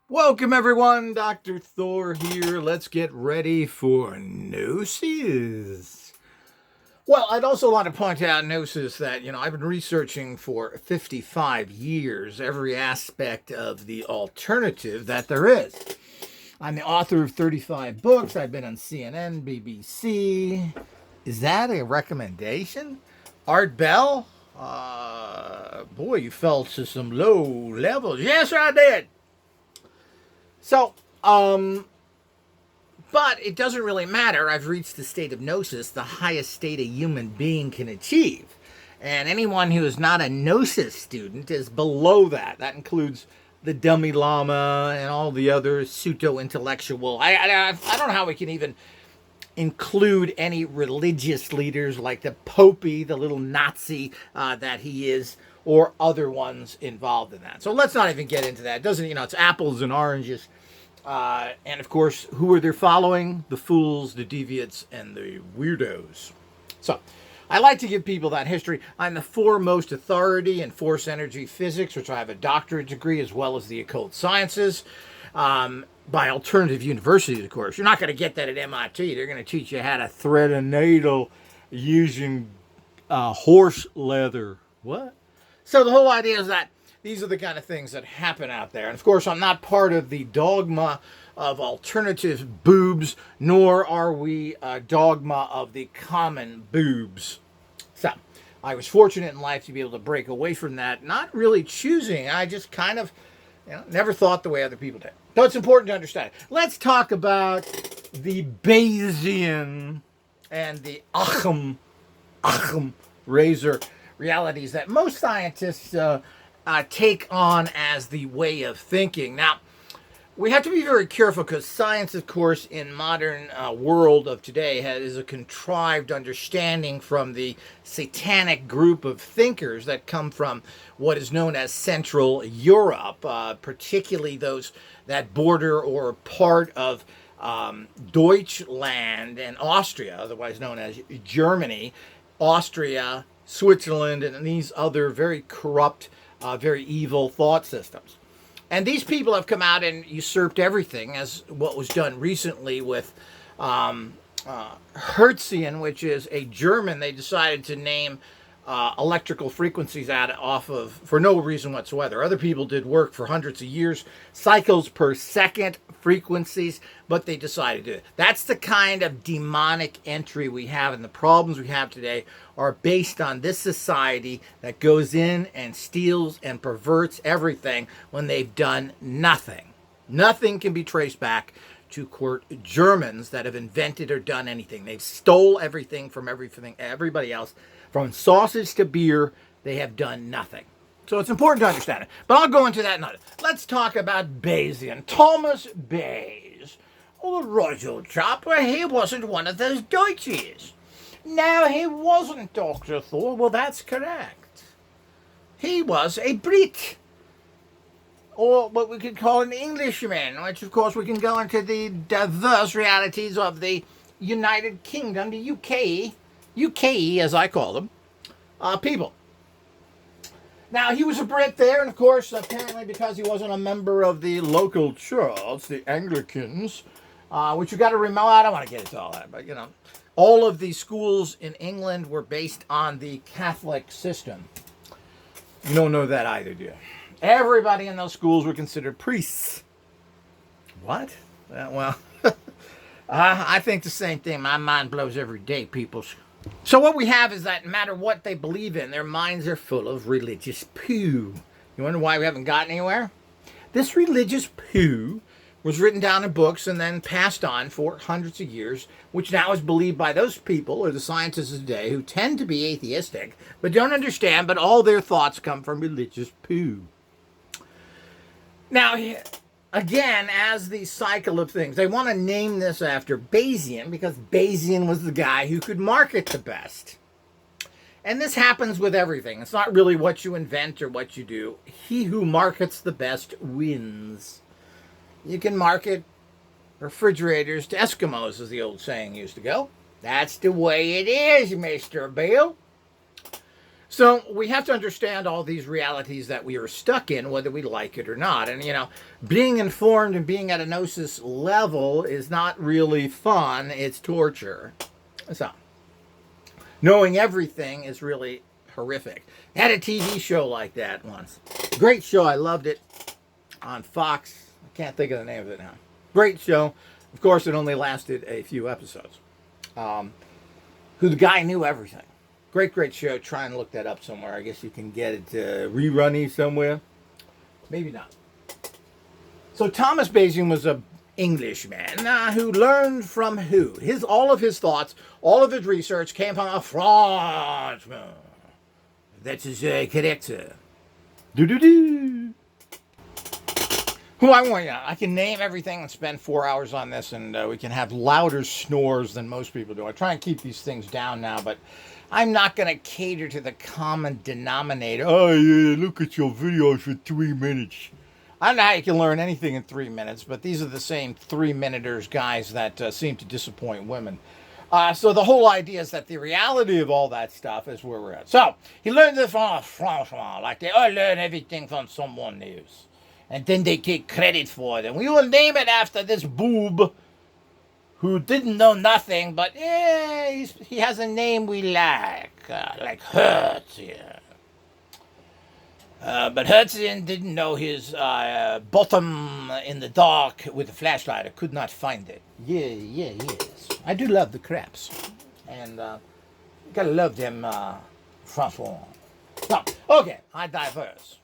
Welcome everyone, Dr. Thor here. Let's get ready for Gnosis. Well, I'd also want to point out, Gnosis, that, I've been researching for 55 years every aspect of the alternative that there is. I'm the author of 35 books. I've been on CNN, BBC. Is that a recommendation? Art Bell? Boy, you fell to some low levels. Yes, I did. So, but it doesn't really matter. I've reached the state of Gnosis, the highest state a human being can achieve. And anyone who is not a Gnosis student is below that. That includes the dummy Lama and all the other pseudo-intellectual. I don't know how we can even include any religious leaders like the Popey, the little Nazi that he is, or other ones involved in that. So let's not even get into that. It doesn't, it's apples and oranges. And of course, who are they following? The fools, the deviants, and the weirdos. So I like to give people that history. I'm the foremost authority in force energy physics, which I have a doctorate degree, as well as the occult sciences. By alternative universities, of course. You're not going to get that at MIT. They're going to teach you how to thread a needle using horse leather. What? So the whole idea is that these are the kind of things that happen out there. And of course, I'm not part of the dogma of alternative boobs, nor are we a dogma of the common boobs. So I was fortunate in life to be able to break away from that, not really choosing. I just kind of never thought the way other people did. So it's important to understand. Let's talk about the Bayesian and the Ockuhams Razor realities that most scientists take on as the way of thinking. Now, we have to be very careful because science, of course, in modern world of today is a contrived understanding from the satanic group of thinkers that come from what is known as Central Europe, particularly those that border or part of Deutschland and Austria, otherwise known as Germany, Austria, Switzerland, and these other very corrupt, very evil thought systems. And these people have come out and usurped everything, as what was done recently with Hertzian, which is a German. They decided to name electrical frequencies off of for no reason whatsoever. Other people did work for hundreds of years, cycles per second frequencies, but they decided to do it. That's the kind of demonic entry we have, and the problems we have today are based on this society that goes in and steals and perverts everything when they've done nothing. Nothing can be traced back to, quote, Germans that have invented or done anything. They've stole everything from everybody else. From sausage to beer, they have done nothing. So it's important to understand it. But I'll go into that another. Let's talk about Bayesian. Thomas Bayes. Oh, the right old chap. Well, he wasn't one of those Deutsches. No, he wasn't, Dr. Thor. Well, that's correct. He was a Brit. Or what we could call an Englishman, which, of course, we can go into the diverse realities of the United Kingdom, the UK, as I call them, people. Now, he was a Brit there, and of course, apparently because he wasn't a member of the local church, the Anglicans, which you got to remember, I don't want to get into all that, but, all of the schools in England were based on the Catholic system. You don't know that either, do you? Everybody in those schools were considered priests. What? Well, I think the same thing. My mind blows every day, people. So what we have is that no matter what they believe in, their minds are full of religious poo. You wonder why we haven't gotten anywhere? This religious poo was written down in books and then passed on for hundreds of years, which now is believed by those people, or the scientists of today, who tend to be atheistic, but don't understand, but all their thoughts come from religious poo. Now, again, as the cycle of things, they want to name this after Bayesian because Bayesian was the guy who could market the best. And this happens with everything. It's not really what you invent or what you do. He who markets the best wins. You can market refrigerators to Eskimos, as the old saying used to go. That's the way it is, Mr. Bill. So we have to understand all these realities that we are stuck in, whether we like it or not. And, being informed and being at a gnosis level is not really fun. It's torture. So knowing everything is really horrific. I had a TV show like that once. Great show. I loved it on Fox. I can't think of the name of it now. Great show. Of course, it only lasted a few episodes. Who the guy knew everything. Great show. Try and look that up somewhere. I guess you can get it rerunny somewhere. Maybe not. So Thomas Bayesian was a Englishman who learned from who? All of his thoughts, all of his research came from a Frenchman. That is correct. Do. Who I want, I can name everything and spend 4 hours on this, and we can have louder snores than most people do. I try and keep these things down now, but I'm not going to cater to the common denominator. Oh, yeah, look at your videos for 3 minutes. I don't know how you can learn anything in 3 minutes, but these are the same 3-minuters guys that seem to disappoint women. So the whole idea is that the reality of all that stuff is where we're at. So he learned it from a Frenchman, like they all learn everything from someone else. And then they take credit for it. And we will name it after this boob who didn't know nothing, but he has a name we like Hertz, yeah. But Hertzian didn't know his bottom in the dark with a flashlight. I could not find it. Yes. I do love the crabs. And gotta love them Francois. So, okay, I diverse.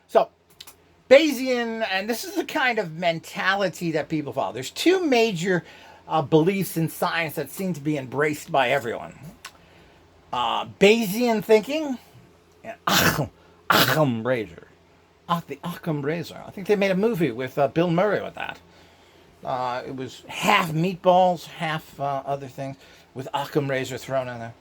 So, Bayesian, and this is the kind of mentality that people follow. There's two major beliefs in science that seem to be embraced by everyone. Bayesian thinking and Ockuhams Razor. The Ockuhams Razor. I think they made a movie with Bill Murray with that. It was half meatballs, half other things, with Ockuhams Razor thrown in there.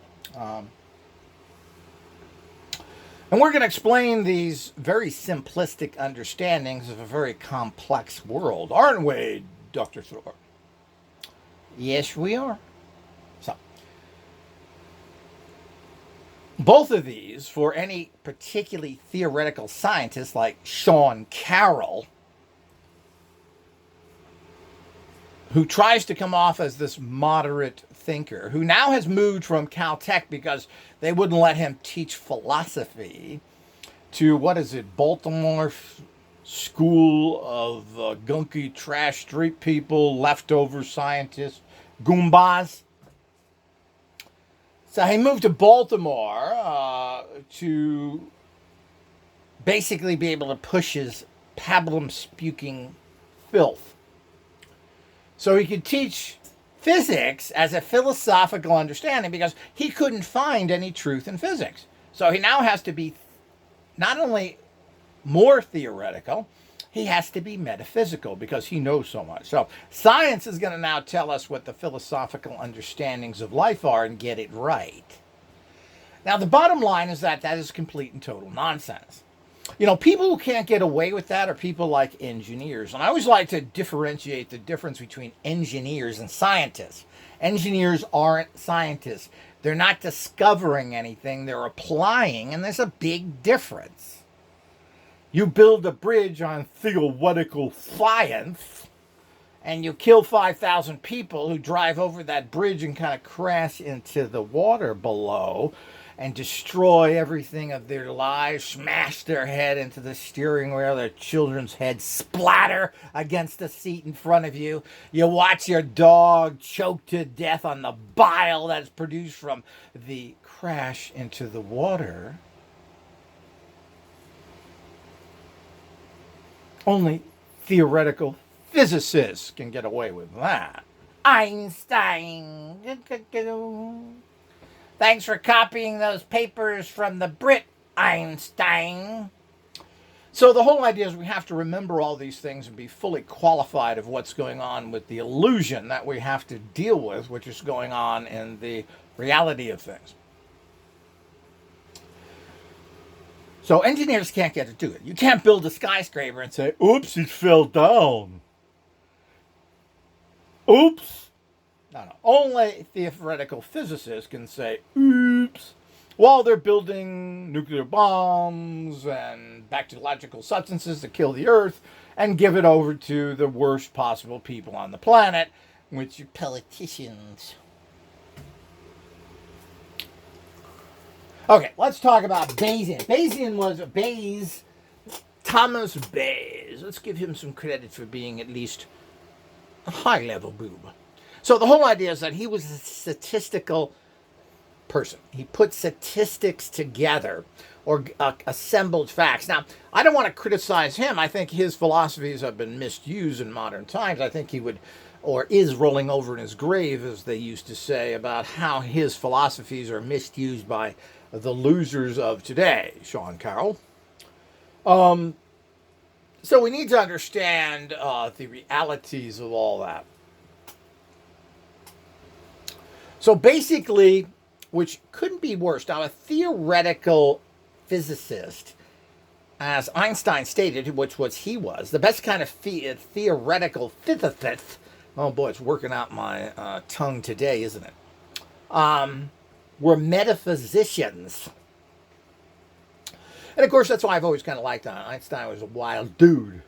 And we're going to explain these very simplistic understandings of a very complex world, aren't we, Dr. Thor? Yes, we are. So, both of these, for any particularly theoretical scientist like Sean Carroll, who tries to come off as this moderate thinker, who now has moved from Caltech because they wouldn't let him teach philosophy, to, Baltimore School of gunky trash street people, leftover scientists, Goombas. So he moved to Baltimore to basically be able to push his pablum-spuking filth. So he could teach physics as a philosophical understanding because he couldn't find any truth in physics. So he now has to be not only more theoretical, he has to be metaphysical because he knows so much. So science is going to now tell us what the philosophical understandings of life are and get it right. Now, the bottom line is that is complete and total nonsense. People who can't get away with that are people like engineers. And I always like to differentiate the difference between engineers and scientists. Engineers aren't scientists. They're not discovering anything. They're applying, and there's a big difference. You build a bridge on theoretical science, and you kill 5,000 people who drive over that bridge and kind of crash into the water below and destroy everything of their lives, smash their head into the steering wheel, their children's heads splatter against the seat in front of you. You watch your dog choke to death on the bile that's produced from the crash into the water. Only theoretical physicists can get away with that. Einstein. Thanks for copying those papers from the Brit, Einstein. So the whole idea is we have to remember all these things and be fully qualified of what's going on with the illusion that we have to deal with, which is going on in the reality of things. So engineers can't get to do it. You can't build a skyscraper and say, oops, it fell down. Oops. No. Only theoretical physicists can say, oops. while they're building nuclear bombs and bacteriological substances to kill the Earth and give it over to the worst possible people on the planet, which are politicians. Okay, let's talk about Bayesian. Bayesian was Thomas Bayes. Let's give him some credit for being at least a high-level boob. So the whole idea is that he was a statistical person. He put statistics together or assembled facts. Now, I don't want to criticize him. I think his philosophies have been misused in modern times. I think he would, or is rolling over in his grave, as they used to say, about how his philosophies are misused by the losers of today, Sean Carroll. So we need to understand the realities of all that. So basically, which couldn't be worse. Now, a theoretical physicist, as Einstein stated, which was he was, the best kind of theoretical physicist. Oh boy, it's working out my tongue today, isn't it? Were metaphysicians. And of course, that's why I've always kind of liked Einstein. Was a wild dude.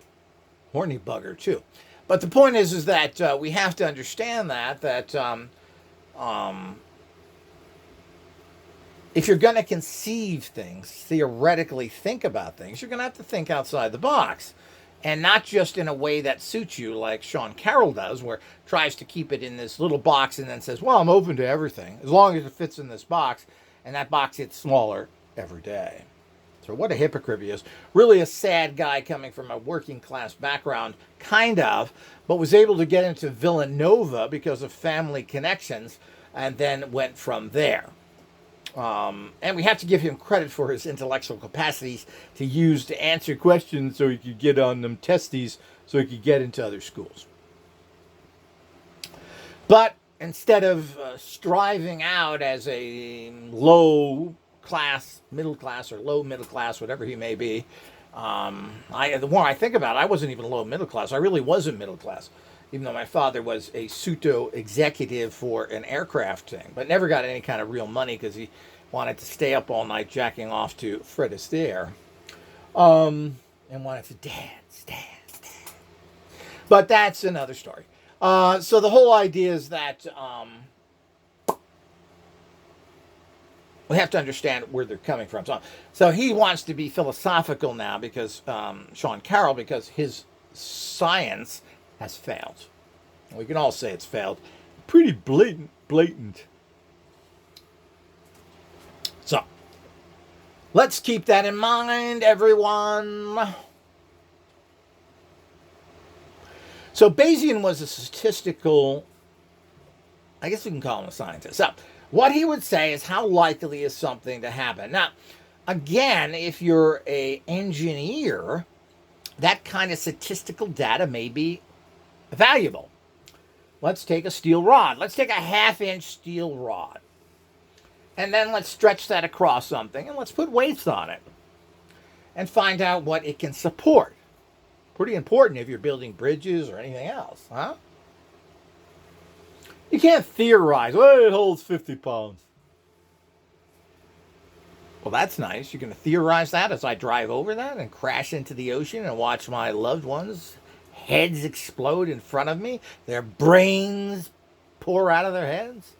Horny bugger, too. But the point is that we have to understand that if you're going to conceive things, theoretically think about things, you're going to have to think outside the box. And not just in a way that suits you, like Sean Carroll does, where tries to keep it in this little box and then says, well, I'm open to everything, as long as it fits in this box. And that box gets smaller every day. So what a hypocrite he is. Really a sad guy coming from a working class background, kind of, but was able to get into Villanova because of family connections and then went from there. And we have to give him credit for his intellectual capacities to answer questions so he could get on them testes so he could get into other schools. But instead of striving out as a low class, middle class, or low middle class, whatever he may be, the more I think about it, I wasn't even low middle class. I really wasn't middle class, even though my father was a pseudo executive for an aircraft thing, but never got any kind of real money because he wanted to stay up all night jacking off to Fred Astaire, and wanted to dance. But that's another story. So the whole idea is that we have to understand where they're coming from. So he wants to be philosophical now because Sean Carroll, because his science has failed. And we can all say it's failed. Pretty blatant. So, let's keep that in mind, everyone. So, Bayesian was a statistical, I guess we can call him a scientist. So, what he would say is how likely is something to happen. Now, again, if you're an engineer, that kind of statistical data may be valuable. Let's take a steel rod. Let's take a 1/2-inch steel rod. And then let's stretch that across something and let's put weights on it and find out what it can support. Pretty important if you're building bridges or anything else, huh? You can't theorize, well, it holds 50 pounds. Well, that's nice. You're going to theorize that as I drive over that and crash into the ocean and watch my loved ones' heads explode in front of me, their brains pour out of their heads?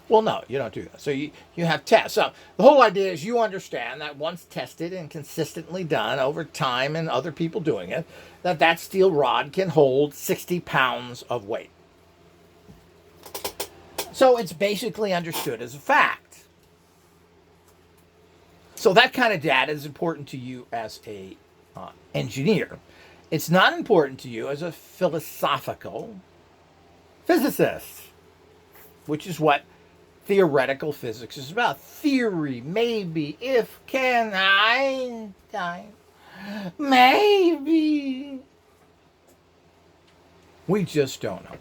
Well, no, you don't do that. So you have tests. So the whole idea is you understand that once tested and consistently done over time and other people doing it, that steel rod can hold 60 pounds of weight. So it's basically understood as a fact. So that kind of data is important to you as a engineer. It's not important to you as a philosophical physicist, which is what theoretical physics is about. Theory, maybe, if, can, Einstein, maybe. We just don't know.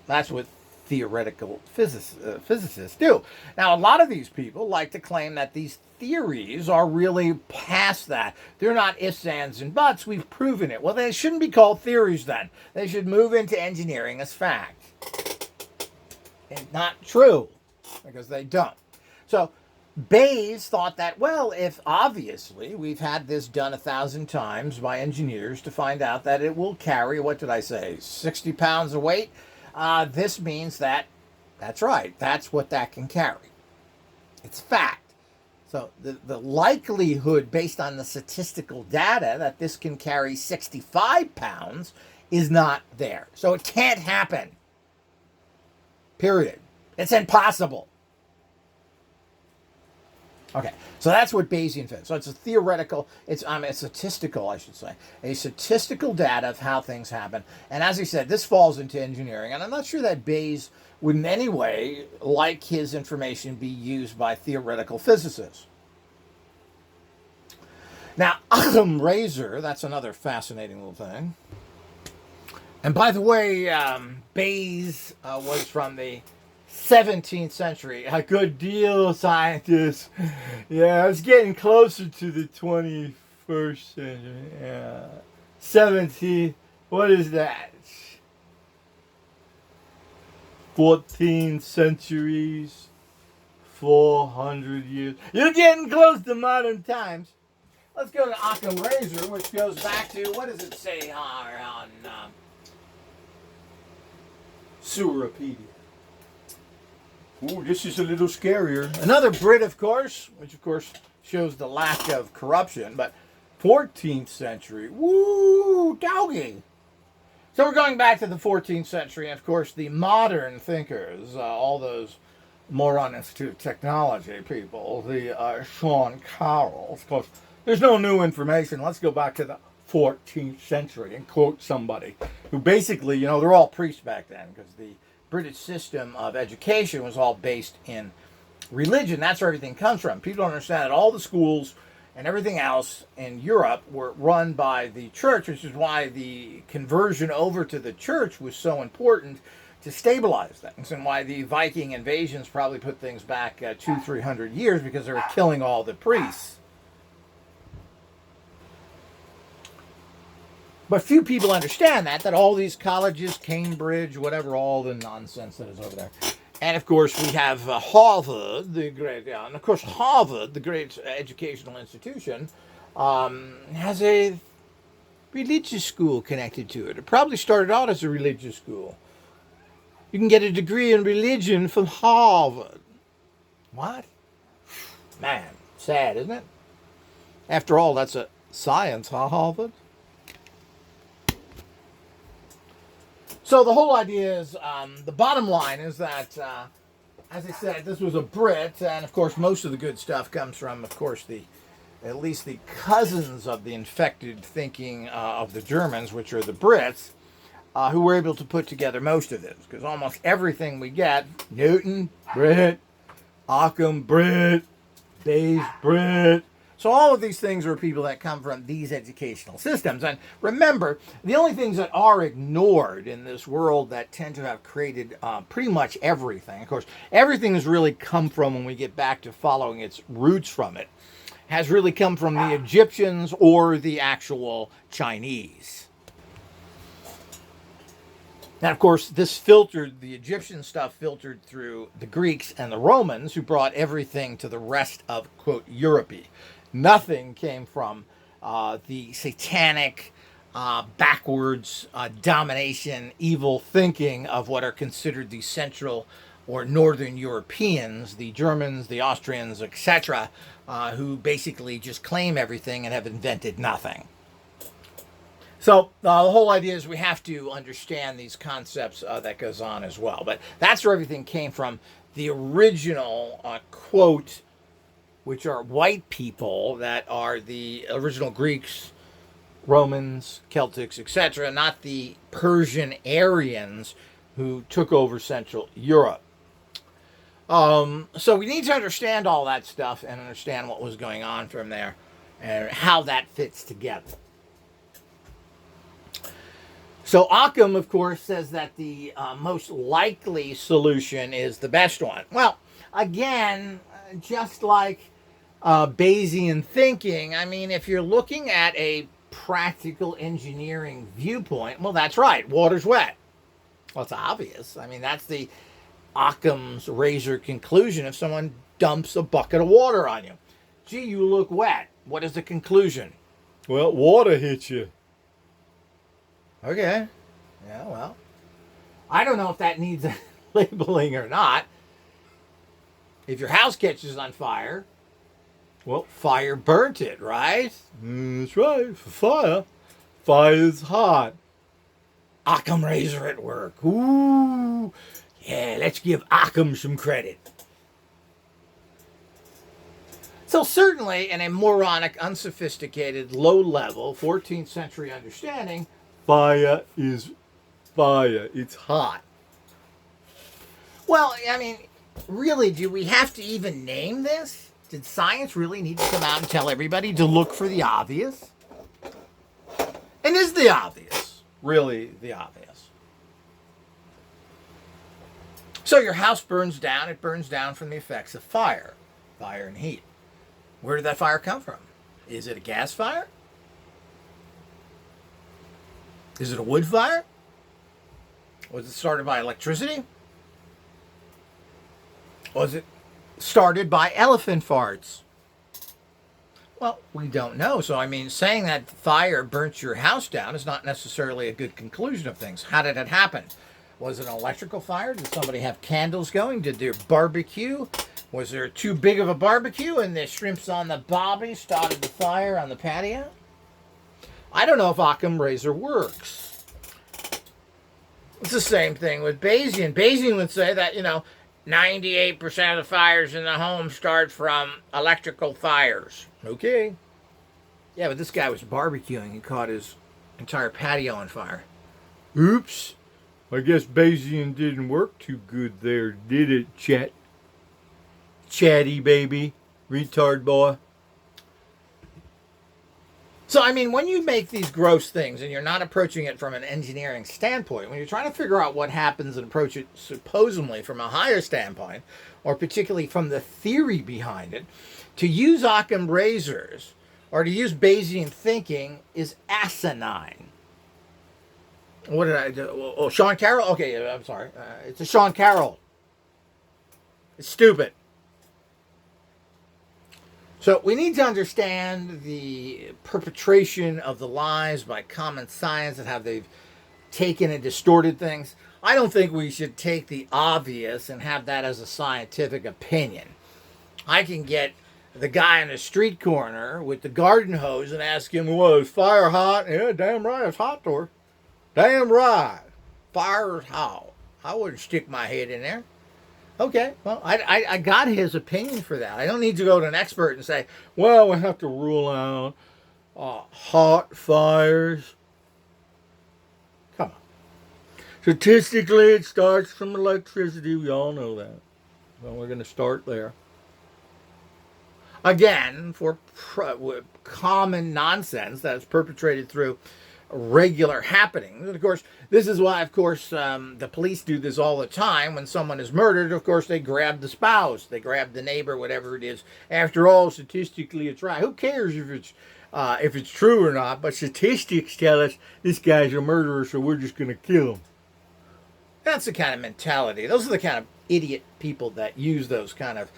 That's what theoretical physicists do. Now, a lot of these people like to claim that these theories are really past that. They're not ifs, ands, and buts. We've proven it. Well, they shouldn't be called theories then. They should move into engineering as fact. It's not true. because they don't. So Bayes thought that, well, if obviously we've had this done 1,000 times by engineers to find out that it will carry, what did I say, 60 pounds of weight, this means that, that's right, that's what that can carry. It's fact. So the likelihood based on the statistical data that this can carry 65 pounds is not there. So it can't happen. Period. It's impossible. Okay, so that's what Bayesian says. So it's a theoretical, it's statistical, I should say, a statistical data of how things happen. And as I said, this falls into engineering, and I'm not sure that Bayes would in any way like his information be used by theoretical physicists. Now, Ockuhams Razor, that's another fascinating little thing. And by the way, Bayes was from the 17th century. A good deal, scientists. Yeah, it's getting closer to the 21st century. Yeah. 17th, what is that? 14 centuries, 400 years. You're getting close to modern times. Let's go to Ockuhams Razor, which goes back to, what does it say on Seweropedia? Ooh, this is a little scarier. Another Brit, of course, which of course shows the lack of corruption, but 14th century. Woo, doggy. So we're going back to the 14th century, and of course the modern thinkers, all those Moron Institute of Technology people, the Sean Carroll. Of course, there's no new information. Let's go back to the 14th century and quote somebody who basically, you know, they're all priests back then because the British system of education was all based in religion. That's where everything comes from. People don't understand that all the schools and everything else in Europe were run by the church, which is why the conversion over to the church was so important to stabilize things, and why the Viking invasions probably put things back 200-300 years, because they were killing all the priests. But few people understand that all these colleges, Cambridge, whatever, all the nonsense that is over there. And of course, we have Harvard, the great, and of course, Harvard, the great educational institution, has a religious school connected to it. It probably started out as a religious school. You can get a degree in religion from Harvard. What? Man, sad, isn't it? After all, that's a science, huh, Harvard? So the whole idea is, the bottom line is that, as I said, this was a Brit, and of course most of the good stuff comes from, of course, at least the cousins of the infected thinking of the Germans, which are the Brits, who were able to put together most of this, because almost everything we get, Newton, Brit, Occam, Brit, Bayes, Brit. So all of these things are people that come from these educational systems. And remember, the only things that are ignored in this world that tend to have created pretty much everything, of course, everything has really come from, when we get back to following its roots from it, has really come from the Egyptians or the actual Chinese. Now, of course, this filtered, the Egyptian stuff filtered through the Greeks and the Romans, who brought everything to the rest of, quote, Europe. Nothing came from the satanic, backwards domination, evil thinking of what are considered the Central or Northern Europeans, the Germans, the Austrians, etc., who basically just claim everything and have invented nothing. So the whole idea is we have to understand these concepts that goes on as well. But that's where everything came from. The original quote, which are white people that are the original Greeks, Romans, Celtics, etc., not the Persian Aryans who took over Central Europe. So we need to understand all that stuff and understand what was going on from there and how that fits together. So Occam, of course, says that the most likely solution is the best one. Well, again, just like Bayesian thinking, I mean, if you're looking at a practical engineering viewpoint, well, that's right, water's wet. Well, it's obvious. I mean, that's the Occam's razor conclusion if someone dumps a bucket of water on you? Gee, you look wet. What is the conclusion? Well, water hit you. Okay. Yeah, well, I don't know if that needs labeling or not. If your house catches on fire, well, fire burnt it, right? That's right. Fire. Fire's hot. Occam razor at work. Ooh. Yeah, let's give Occam some credit. So certainly in a moronic, unsophisticated, low-level 14th century understanding, Fire is fire. It's hot. well, I mean, really, do we have to even name this? Did science really need to come out and tell everybody to look for the obvious? And is the obvious really the obvious? So your house burns down. It burns down from the effects of fire and heat. Where did that fire come from? Is it a gas fire? Is it a wood fire? Was it started by electricity? Was it started by elephant farts? Well, we don't know. So, I mean, saying that fire burnt your house down is not necessarily a good conclusion of things. How did it happen? Was it an electrical fire? Did somebody have candles going? Did there barbecue? Was there too big of a barbecue and the shrimps on the bobby started the fire on the patio? I don't know if Occam razor works. It's the same thing with Bayesian. Bayesian would say that, 98% of the fires in the home start from electrical fires. Okay. Yeah, but this guy was barbecuing and caught his entire patio on fire. Oops. I guess Bayesian didn't work too good there, did it, Chet? Chatty baby. Retard boy. So, I mean, when you make these gross things and you're not approaching it from an engineering standpoint, when you're trying to figure out what happens and approach it supposedly from a higher standpoint, or particularly from the theory behind it, to use Occam razors or to use Bayesian thinking is asinine. What did I do? Oh, Sean Carroll? Okay, I'm sorry. It's a Sean Carroll. It's stupid. So we need to understand the perpetration of the lies by common science and how they've taken and distorted things. I don't think we should take the obvious and have that as a scientific opinion. I can get the guy on the street corner with the garden hose and ask him, well, is fire hot? Yeah, damn right, it's hot, Thor. Damn right. Fire is hot. I wouldn't stick my head in there. Okay, well, I got his opinion for that. I don't need to go to an expert and say, well, we have to rule out hot fires. Come on. Statistically, it starts from electricity. We all know that. Well, we're going to start there. Again, for common nonsense that is perpetrated through regular happenings. And of course, this is why, the police do this all the time. When someone is murdered, of course, they grab the spouse, they grab the neighbor, whatever it is. After all, statistically, it's right. Who cares if it's true or not? But statistics tell us this guy's a murderer, so we're just going to kill him. That's the kind of mentality. Those are the kind of idiot people that use those kind of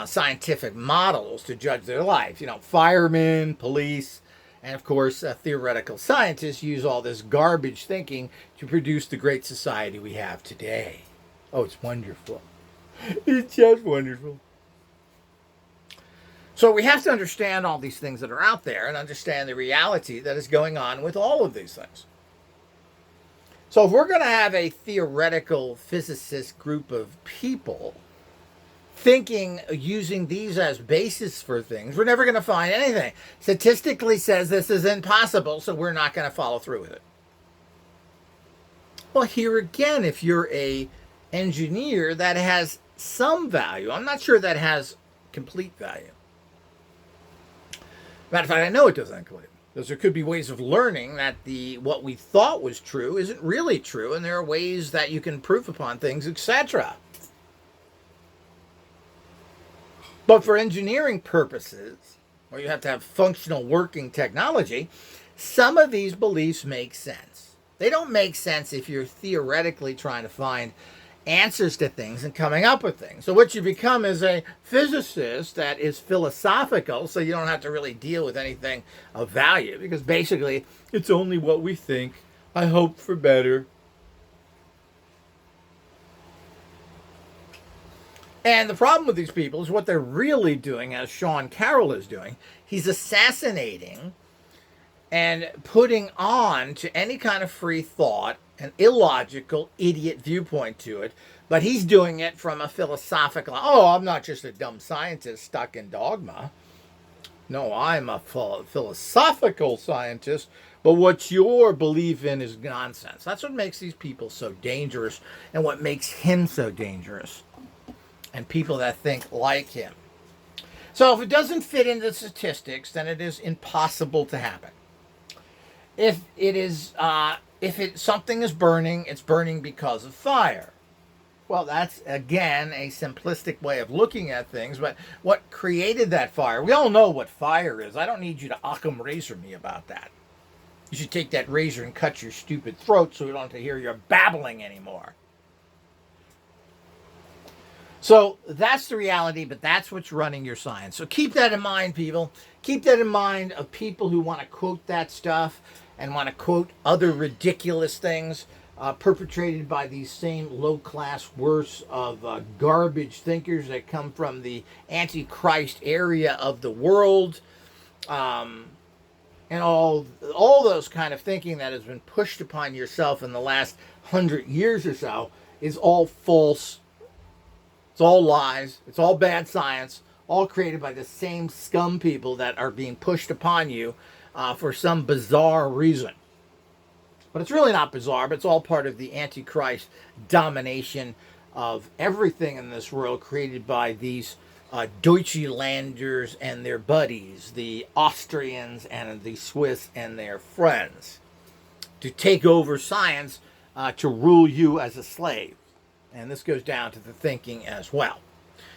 scientific models to judge their life. Firemen, police. And of course, theoretical scientists use all this garbage thinking to produce the great society we have today. Oh, it's wonderful. It's just wonderful. So we have to understand all these things that are out there and understand the reality that is going on with all of these things. So if we're going to have a theoretical physicist group of people thinking, using these as basis for things, we're never going to find anything. Statistically says this is impossible, so we're not going to follow through with it. Well, here again, if you're a engineer, that has some value. I'm not sure that has complete value. Matter of fact, I know it doesn't include it. Because there could be ways of learning that what we thought was true isn't really true, and there are ways that you can prove upon things, etc. But for engineering purposes, where you have to have functional working technology, some of these beliefs make sense. They don't make sense if you're theoretically trying to find answers to things and coming up with things. So what you become is a physicist that is philosophical, so you don't have to really deal with anything of value, because basically It's only what we think. I hope for better. and the problem with these people is what they're really doing, as Sean Carroll is doing. He's assassinating and putting on to any kind of free thought an illogical, idiot viewpoint to it. But he's doing it from a philosophical, oh, I'm not just a dumb scientist stuck in dogma. No, I'm a philosophical scientist. But what your belief in is nonsense. That's what makes these people so dangerous, and what makes him so dangerous. And people that think like him. So if it doesn't fit into the statistics, then it is impossible to happen. If something is burning, it's burning because of fire. Well, that's again a simplistic way of looking at things. But what created that fire? We all know what fire is. I don't need you to Occam razor me about that. You should take that razor and cut your stupid throat so we don't have to hear your babbling anymore. So that's the reality, but that's what's running your science. So keep that in mind, people. Keep that in mind of people who want to quote that stuff and want to quote other ridiculous things perpetrated by these same low-class worse of garbage thinkers that come from the Antichrist area of the world. And all those kind of thinking that has been pushed upon yourself in the last 100 years or so is all false. It's all lies. It's all bad science, all created by the same scum people that are being pushed upon you for some bizarre reason. But it's really not bizarre, but it's all part of the Antichrist domination of everything in this world created by these Deutschlanders and their buddies, the Austrians and the Swiss and their friends, to take over science to rule you as a slave. And this goes down to the thinking as well.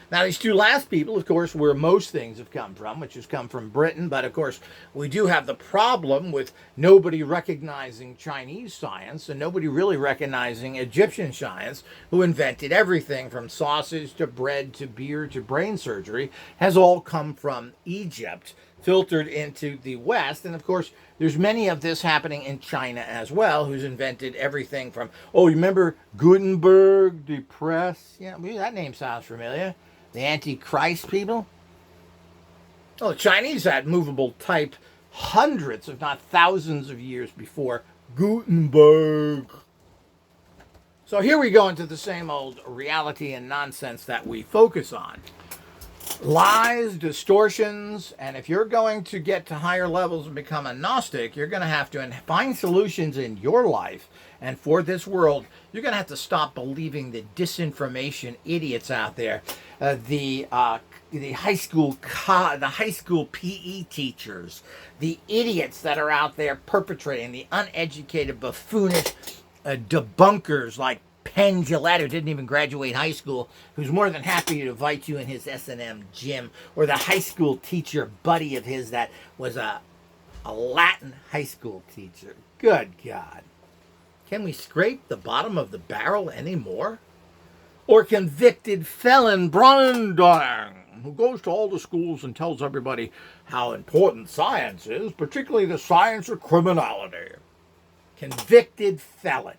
Now, these two last people, of course, where most things have come from, which has come from Britain. But, of course, we do have the problem with nobody recognizing Chinese science and nobody really recognizing Egyptian science, who invented everything from sausage to bread to beer to brain surgery, has all come from Egypt, filtered into the West. And, of course, there's many of this happening in China as well, who's invented everything from, oh, you remember Gutenberg, the press? Yeah, that name sounds familiar. The Antichrist people? Oh, the Chinese had movable type hundreds, if not thousands of years before Gutenberg. So here we go into the same old reality and nonsense that we focus on. Lies, distortions, and if you're going to get to higher levels and become a Gnostic, you're going to have to find solutions in your life and for this world. You're going to have to stop believing the disinformation idiots out there, the high school PE teachers, the idiots that are out there perpetrating, the uneducated, buffoonish debunkers like Penn Jillette, who didn't even graduate high school, who's more than happy to invite you in his S&M gym, or the high school teacher buddy of his that was a Latin high school teacher. Good God. Can we scrape the bottom of the barrel anymore? Or convicted felon Brandang, who goes to all the schools and tells everybody how important science is, particularly the science of criminality. Convicted felon.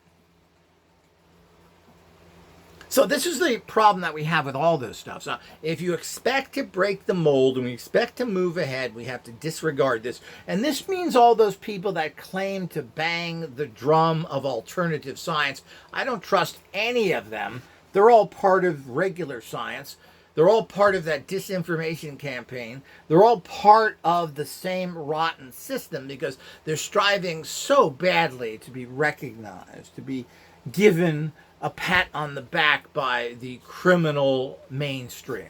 So this is the problem that we have with all this stuff. So if you expect to break the mold and we expect to move ahead, we have to disregard this. And this means all those people that claim to bang the drum of alternative science, I don't trust any of them. They're all part of regular science. They're all part of that disinformation campaign. They're all part of the same rotten system because they're striving so badly to be recognized, to be given a pat on the back by the criminal mainstream.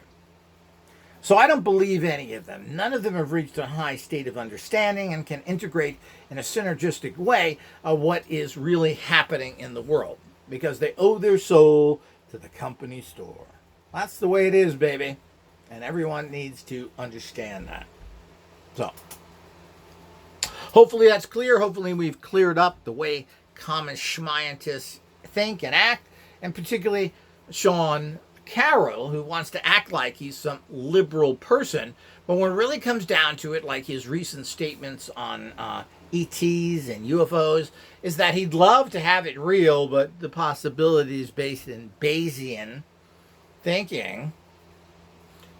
So I don't believe any of them. None of them have reached a high state of understanding and can integrate in a synergistic way what is really happening in the world because they owe their soul to the company store. That's the way it is, baby. And everyone needs to understand that. So, hopefully that's clear. Hopefully we've cleared up the way common schmientists think and act, and particularly Sean Carroll, who wants to act like he's some liberal person, but when it really comes down to it, like his recent statements on ETs and UFOs, is that he'd love to have it real, but the possibilities based in Bayesian thinking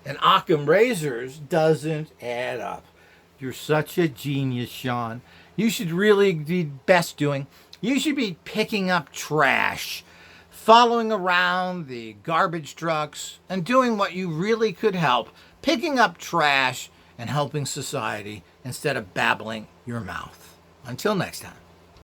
and Occam razors doesn't add up. You're such a genius, Sean. You should really be best doing. You should be picking up trash, following around the garbage trucks, and doing what you really could help, picking up trash and helping society instead of babbling your mouth. Until next time.